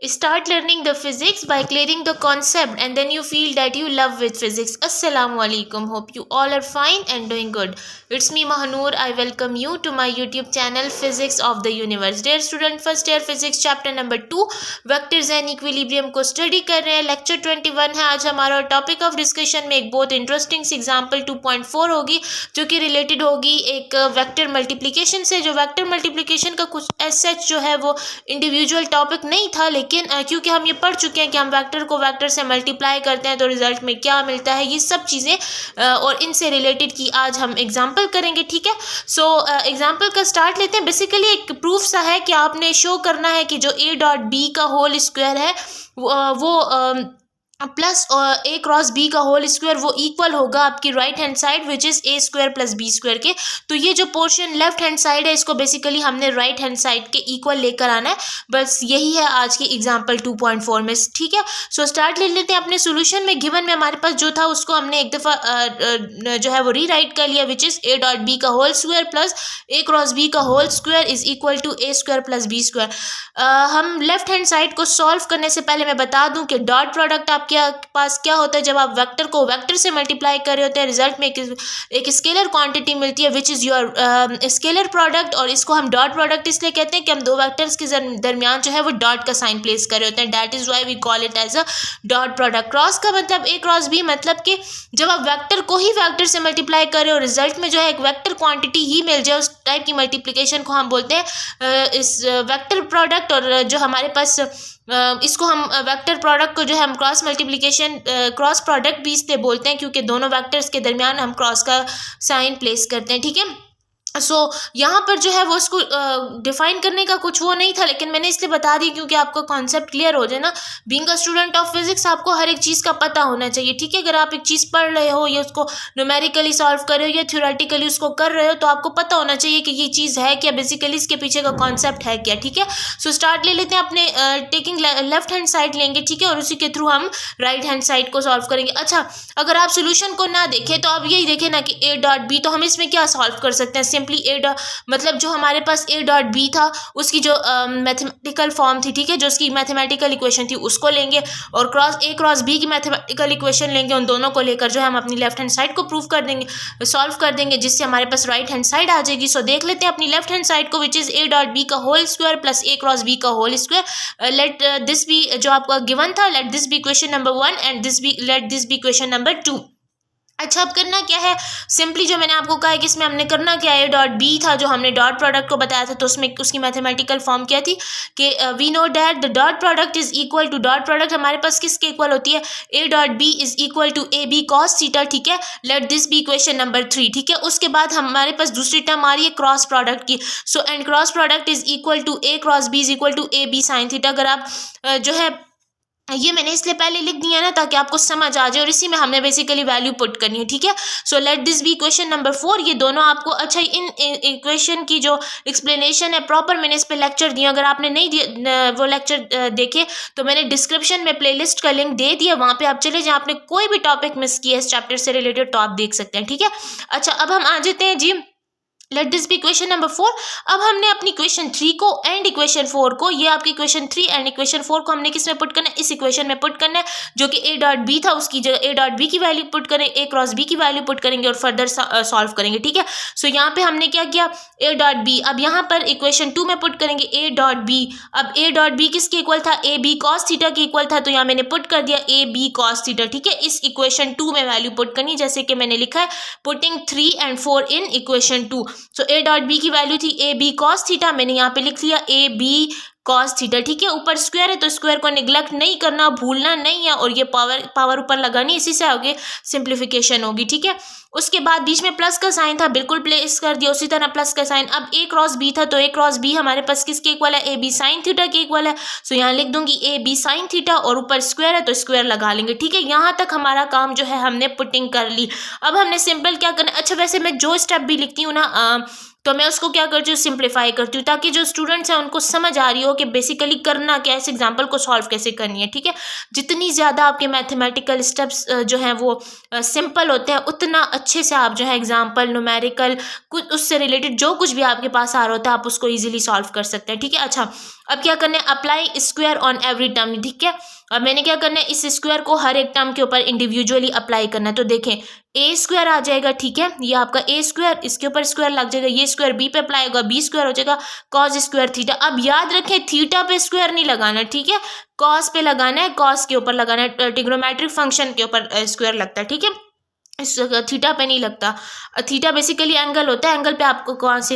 Start learning the physics by clearing the concept and then you feel that you love with physics. Assalamu alaikum. Hope you all are fine and doing good. It's me Mahnoor. I welcome you to my YouTube channel Physics of the Universe. Dear student, first year physics chapter number 2 vectors and equilibrium को study कर रहे हैं. Lecture 21 है आज हमारा. Topic of discussion में एक बहुत इंटरेस्टिंग सी एग्जांपल 2.4 होगी जो कि रिलेटेड होगी एक वेक्टर मल्टीप्लिकेशन से. जो वेक्टर मल्टीप्लिकेशन का कुछ एज जो है वो इंडिविजुअल टॉपिक नहीं था, लेकिन क्योंकि हम ये पढ़ चुके हैं कि हम वेक्टर को वेक्टर से मल्टीप्लाई करते हैं तो रिजल्ट में क्या मिलता है, ये सब चीज़ें और इनसे रिलेटेड की आज हम एग्जांपल करेंगे. ठीक है, सो एग्जांपल का स्टार्ट लेते हैं. बेसिकली एक प्रूफ सा है कि आपने शो करना है कि जो ए डॉट बी का होल स्क्वायर है वो प्लस ए क्रॉस बी का होल स्क्वायर वो इक्वल होगा आपकी right hand side which is A square plus B square के. तो ये जो पोर्शन लेफ्ट हैंड साइड है इसको बेसिकली हमने राइट हैंड साइड के इक्वल लेकर आना है. बस यही है आज की एग्जांपल 2.4 में. ठीक है, सो स्टार्ट ले लेते हैं. अपने सोल्यूशन में गिवन में हमारे पास जो था उसको हमने एक दफ़ा जो है वो रीराइट कर लिया which is A dot B का whole square plus A cross B का whole square is equal to A square plus B square. हम लेफ्ट हैंड साइड को सॉल्व करने से पहले मैं बता दूं कि डॉट प्रोडक्ट आपके पास क्या होता है. जब आप वेक्टर को वेक्टर से मल्टीप्लाई कर रहे होते हैं रिजल्ट में एक स्केलर क्वांटिटी मिलती है which is your scalar product. और इसको हम डॉट प्रोडक्ट इसलिए कहते हैं कि हम दो वेक्टर्स के दरमियान जो है वो डॉट का साइन प्लेस कर रहे होते हैं. That is why we call it as a dot product. Cross का मतलब ए क्रॉस बी, मतलब कि जब आप वेक्टर को ही वेक्टर से मल्टीप्लाई कर रहे हो रिजल्ट में जो है एक वेक्टर क्वांटिटी ही मिल जाए, उस टाइप की मल्टीप्लिकेशन को हम बोलते हैं इस वेक्टर प्रोडक्ट. और जो हमारे पास इसको हम वेक्टर प्रोडक्ट को जो है हम क्रॉस मल्टीप्लिकेशन क्रॉस प्रोडक्ट भी इसलिए बोलते हैं क्योंकि दोनों वेक्टर्स के दरमियान हम क्रॉस का साइन प्लेस करते हैं. ठीक है, सो यहाँ पर जो है वो उसको डिफाइन करने का कुछ वो नहीं था, लेकिन मैंने इसलिए बता दी क्योंकि आपको कॉन्सेप्ट क्लियर हो जाए ना. Being a student of physics आपको हर एक चीज़ का पता होना चाहिए. ठीक है, अगर आप एक चीज़ पढ़ रहे हो या उसको न्यूमेरिकली सॉल्व कर रहे हो या थ्योरेटिकली उसको कर रहे हो तो आपको पता होना चाहिए कि ये चीज़ है क्या, बेसिकली इसके पीछे का कॉन्सेप्ट है क्या. ठीक है, सो स्टार्ट ले लेते हैं. अपने टेकिंग लेफ्ट हैंड साइड लेंगे. ठीक है, और उसी के थ्रू हम राइट हैंड साइड को सॉल्व करेंगे. अच्छा, अगर आप सोल्यूशन को ना देखें तो आप यही देखें ना कि ए डॉट बी, तो हम इसमें क्या सॉल्व कर सकते हैं. सिंपली ए डॉट मतलब जो हमारे पास ए डॉट बी था उसकी जो मैथमेटिकल फॉर्म थी, ठीक है, जो उसकी मैथमेटिकल इक्वेशन थी उसको लेंगे और क्रॉस बी की मैथमेटिकल इक्वेशन लेंगे. उन दोनों को लेकर जो है हम अपनी लेफ्ट हैंड साइड को प्रूव कर देंगे, सॉल्व कर देंगे, जिससे हमारे पास राइट हैंड साइड आ जाएगी. सो देख लेते हैं अपनी लेफ्ट हैंड साइड को which is A dot B का whole square plus A cross B का whole square. Let this be जो आपका गिवन था, let this be equation number 1 and let this be equation number 2. अच्छा, अब करना क्या है. सिंपली जो मैंने आपको कहा है कि इसमें हमने करना क्या है, डॉट बी था जो हमने डॉट प्रोडक्ट को बताया था तो उसमें उसकी मैथमेटिकल फॉर्म क्या थी कि we know that the dot product is equal to dot product हमारे पास किसके इक्वल होती है, A dot B is equal to A B cos theta. ठीक है, let this be equation number 3. ठीक है, उसके बाद हमारे पास दूसरी टर्म आ रही है क्रॉस प्रोडक्ट की. So and cross product is equal to A cross B is equal to A B sine theta. अगर आप जो है ये मैंने इसलिए पहले लिख दिया ना ताकि आपको समझ आ जाए और इसी में हमने बेसिकली वैल्यू पुट करनी है. ठीक है, so let this be equation number 4. ये दोनों आपको अच्छा इन इक्वेशन की जो एक्सप्लेनेशन है प्रॉपर मैंने इस पे लेक्चर दिया. अगर आपने नहीं दिया वो लेक्चर देखे तो मैंने डिस्क्रिप्शन में प्लेलिस्ट का लिंक दे दिया, वहाँ पे आप चले जाएं. आपने कोई भी टॉपिक मिस किया इस चैप्टर से रिलेटेड तो आप देख सकते हैं. ठीक है, अच्छा अब हम आ जाते हैं जी let this be equation number 4. अब हमने अपनी इक्वेशन 3 को एंड इक्वेशन 4 को, ये आपकी इक्वेशन 3 एंड इक्वेशन 4 को हमने किस में पुट करना है, इस इक्वेशन में पुट करना है जो कि ए डॉट बी था उसकी जगह ए डॉट बी की वैल्यू पुट करें, ए क्रॉस बी की वैल्यू पुट करेंगे और फर्दर सॉल्व करेंगे. ठीक है, सो यहाँ पे हमने क्या किया, ए डॉट बी अब यहाँ पर इक्वेशन 2 में पुट करेंगे ए डॉट बी. अब ए डॉट बी किसके इक्वल था, ए बी कॉस थीटा के इक्वल था, तो यहाँ मैंने पुट कर दिया ए बी कॉस थीटा. ठीक है, इस इक्वेशन 2 में वैल्यू पुट करनी जैसे कि मैंने लिखा है putting 3 and 4 in equation 2. So A dot B की वैल्यू थी ए बी कॉस थीटा, मैंने यहाँ पे लिख लिया ए बी कॉस थीटा. ठीक है, ऊपर स्क्वायर है तो स्क्वायर को निगलेक्ट नहीं करना, भूलना नहीं है और ये पावर ऊपर लगानी, इसी से आगे सिंप्लीफिकेशन होगी. ठीक है, उसके बाद बीच में प्लस का साइन था, बिल्कुल प्लेस कर दिया उसी तरह प्लस का साइन. अब ए क्रॉस बी था तो ए क्रॉस बी हमारे पास किसके इक्वल है, ए बी साइन थीटा के इक्वल है. सो यहाँ लिख दूंगी ए बी साइन थीटा और ऊपर स्क्वायर है तो स्क्वायर लगा लेंगे. ठीक है, यहाँ तक हमारा काम जो है हमने पुटिंग कर ली. अब हमने सिंपल क्या करना. अच्छा, वैसे मैं जो स्टेप भी लिखती हूँ ना तो मैं उसको क्या करती हूँ, सिंप्लीफाई करती हूँ ताकि जो स्टूडेंट्स हैं उनको समझ आ रही हो कि बेसिकली करना क्या है, इस एग्जाम्पल को सॉल्व कैसे करनी है. ठीक है, जितनी ज़्यादा आपके मैथमेटिकल स्टेप्स जो हैं वो सिंपल होते हैं उतना अच्छे से आप जो है एग्जाम्पल न्यूमेरिकल कुछ उससे रिलेटेड जो कुछ भी आपके पास आ रहा होता है आप उसको ईजिली सॉल्व कर सकते हैं. ठीक है, अच्छा अब क्या करना है, apply square on every term, ठीक है। अब मैंने क्या करना है, इस स्क्वायर को हर एक टर्म के ऊपर इंडिविजुअली अप्लाई करना है। तो देखें ए स्क्वायर आ जाएगा, ठीक है, ये आपका ए स्क्वायर, इसके ऊपर स्क्वायर लग जाएगा, ये स्क्वायर बी पे अप्लाई होगा, बी स्क्वायर हो जाएगा कॉस स्क्वायर थीटा। अब याद रखें थीटा पे स्क्वायर नहीं लगाना, ठीक है, कॉस पे लगाना है, कॉस के ऊपर लगाना है, ट्रिग्नोमेट्रिक फंक्शन के ऊपर स्क्वायर लगता है, ठीक है, इस थीटा पे नहीं लगता। थीटा बेसिकली एंगल होता है, एंगल पे आपको कौन से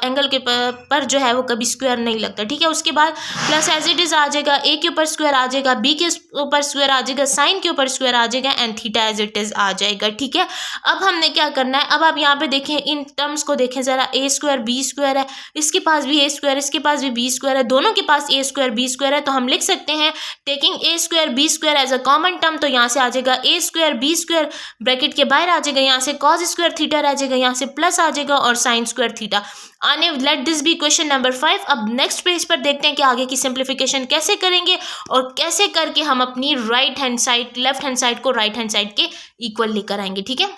एंगल के पर जो है वो कभी स्क्वायर नहीं लगता, ठीक है। उसके बाद प्लस एज इट इज आ जाएगा, ए के ऊपर स्क्वायर आ जाएगा, बी के ऊपर स्क्वायर आ जाएगा, साइन के ऊपर स्क्वायर आ जाएगा and theta as it is आ जाएगा, ठीक है। अब हमने क्या करना है, अब आप यहाँ पे देखें, इन टर्म्स को देखें जरा, ए स्क्वायर बी स्क्वायर है, इसके पास भी ए स्क्वायर, इसके पास भी बी स्क्वायर है, दोनों के पास ए स्क्वायर बी स्क्वायर है। तो हम लिख सकते हैं taking A square B square as a common term, तो यहाँ से आ जाएगा A square B square, bracket के बाहर आ जाएगा, यहाँ से कॉस स्क्वायर थीटा रह जाएगा, यहाँ से प्लस आ जाएगा और साइन स्क्वायर थीटा आने। Let this be question number 5। अब नेक्स्ट पेज पर देखते हैं कि आगे की सिंप्लीफिकेशन कैसे करेंगे और कैसे करके हम अपनी right hand side, left hand side को राइट हैंड साइड के इक्वल लेकर आएंगे, ठीक है।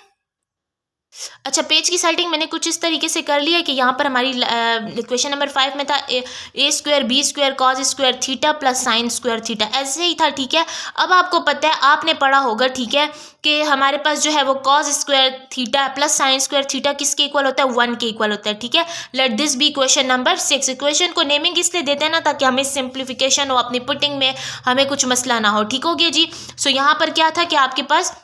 अच्छा, पेज की सेटिंग मैंने कुछ इस तरीके से कर लिया है कि यहाँ पर हमारी क्वेश्चन नंबर 5 में था A square B square cos square theta plus sine square theta, ऐसे ही था, ठीक है। अब आपको पता है, आपने पढ़ा होगा, ठीक है, कि हमारे पास जो है वो cos square theta plus sine square theta किसके इक्वल होता है, 1 के इक्वल होता है, ठीक है। Let this be question number 6। Equation को नेमिंग इसलिए देते हैं ना ताकि हमें सिंप्लीफिकेशन हो, अपनी पुटिंग में हमें कुछ मसला ना हो, ठीक हो गया जी। सो यहाँ पर क्या था कि आपके पास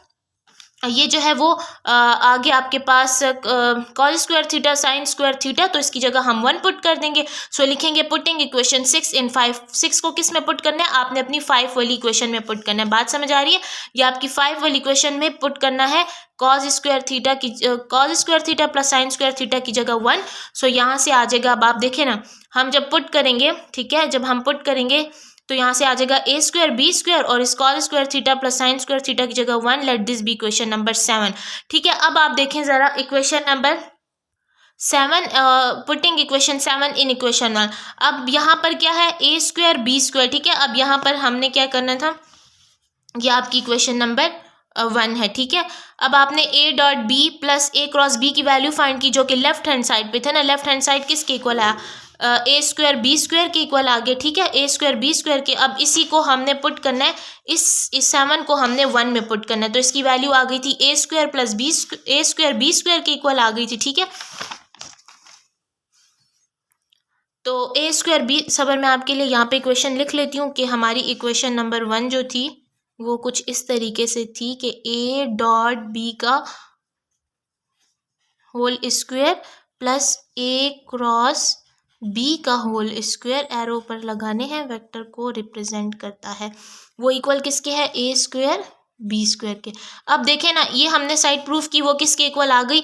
ये जो है वो आगे आपके पास cos square theta sine square theta, तो इसकी जगह हम 1 पुट कर देंगे। सो लिखेंगे पुटिंग इक्वेशन 6 इन 5। 6 को किस में पुट करना है, आपने अपनी 5 वाली इक्वेशन में पुट करना है। बात समझ आ रही है, ये आपकी 5 वाली इक्वेशन में पुट करना है। Cos square theta plus sine square theta की जगह 1। सो यहाँ से आ जाएगा, अब आप देखें ना, हम जब पुट करेंगे, ठीक है, जब हम पुट करेंगे तो यहाँ से आ जाएगा ए स्क्वायर बी स्क्वायर और इस cos square theta plus sine square theta की जगह 1। Let this be equation number 7, ठीक है। अब आप देखें जरा equation number 7, putting equation 7 in equation 1। अब यहाँ पर क्या है, ए स्क्वायर बी स्क्वायर, ठीक है। अब यहाँ पर हमने क्या करना था, ये आपकी इक्वेशन नंबर 1 है, ठीक है। अब आपने A dot B plus A cross B की वैल्यू फाइंड की, जो कि लेफ्ट हैंड साइड पे थे ना, लेफ्ट हैंड साइड किसके इक्वल आया, ए स्क्वायर बी स्क्वायर के इक्वल आ गए, ठीक है, ए स्क्वायर बी स्क्वायर के। अब इसी को हमने पुट करना है, इस 7 को हमने 1 में पुट करना है, तो इसकी वैल्यू आ गई थी ए स्क्वायर प्लस बी ए स्क्वायर बी स्क्वायर के इक्वल आ गई थी, ठीक है। तो ए स्क्वायर बी, सबर मैं आपके लिए यहाँ पे इक्वेशन लिख लेती हूँ कि हमारी इक्वेशन नंबर 1 जो थी वो कुछ इस तरीके से थी कि ए डॉट बी का whole square plus A cross B का होल स्क्वायर, एरो पर लगाने हैं, वेक्टर को रिप्रेजेंट करता है, वो इक्वल किसके है, ए स्क्वायर बी स्क्वायर के। अब देखें ना, ये हमने साइड प्रूफ की, वो किसके इक्वल आ गई,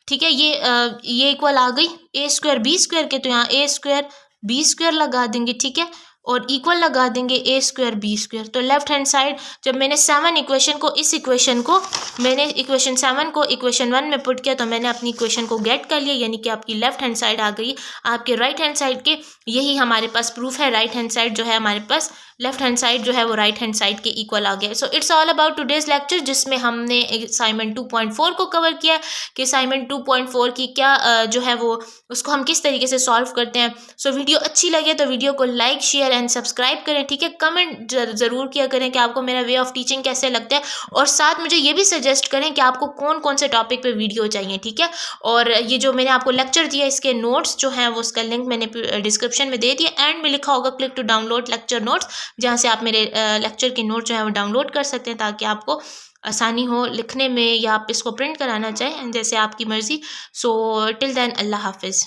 ठीक है, ये इक्वल आ गई ए स्क्वायर बी स्क्वायर के, तो यहाँ ए स्क्वायर बी स्क्वायर लगा देंगे, ठीक है, और इक्वल लगा देंगे ए स्क्वायर बी स्क्वायर। तो लेफ्ट हैंड साइड जब मैंने 7 इक्वेशन को, इस इक्वेशन को मैंने इक्वेशन 7 को इक्वेशन 1 में पुट किया, तो मैंने अपनी इक्वेशन को गेट कर लिया, यानी कि आपकी लेफ्ट हैंड साइड आ गई आपके राइट हैंड साइड के। यही हमारे पास प्रूफ है, राइट हैंड साइड जो है हमारे पास, लेफ्ट हैंड साइड जो है वो राइट हैंड साइड के इक्वल आ गया। So it's all about today's lecture, जिसमें हमने असाइनमेंट 2.4 को कवर किया कि असाइनमेंट 2.4 की क्या जो है वो उसको हम किस तरीके से सॉल्व करते हैं। सो वीडियो अच्छी लगे तो वीडियो को लाइक शेयर एंड सब्सक्राइब करें, ठीक है। कमेंट ज़रूर किया करें कि आपको मेरा वे ऑफ टीचिंग कैसे लगता है, और साथ मुझे ये भी सजेस्ट करें कि आपको कौन कौन से टॉपिक पे वीडियो चाहिए, ठीक है। और ये जो मैंने आपको लेक्चर दिया, इसके नोट्स जो हैं वो उसका लिंक मैंने डिस्क्रिप्शन में दे दिया, एंड में लिखा होगा click to download lecture notes, जहाँ से आप मेरे लेक्चर के नोट जो है वो डाउनलोड कर सकते हैं, ताकि आपको आसानी हो लिखने में, या आप इसको प्रिंट कराना चाहें, जैसे आपकी मर्ज़ी। सो टिल देन, अल्लाह हाफिज़।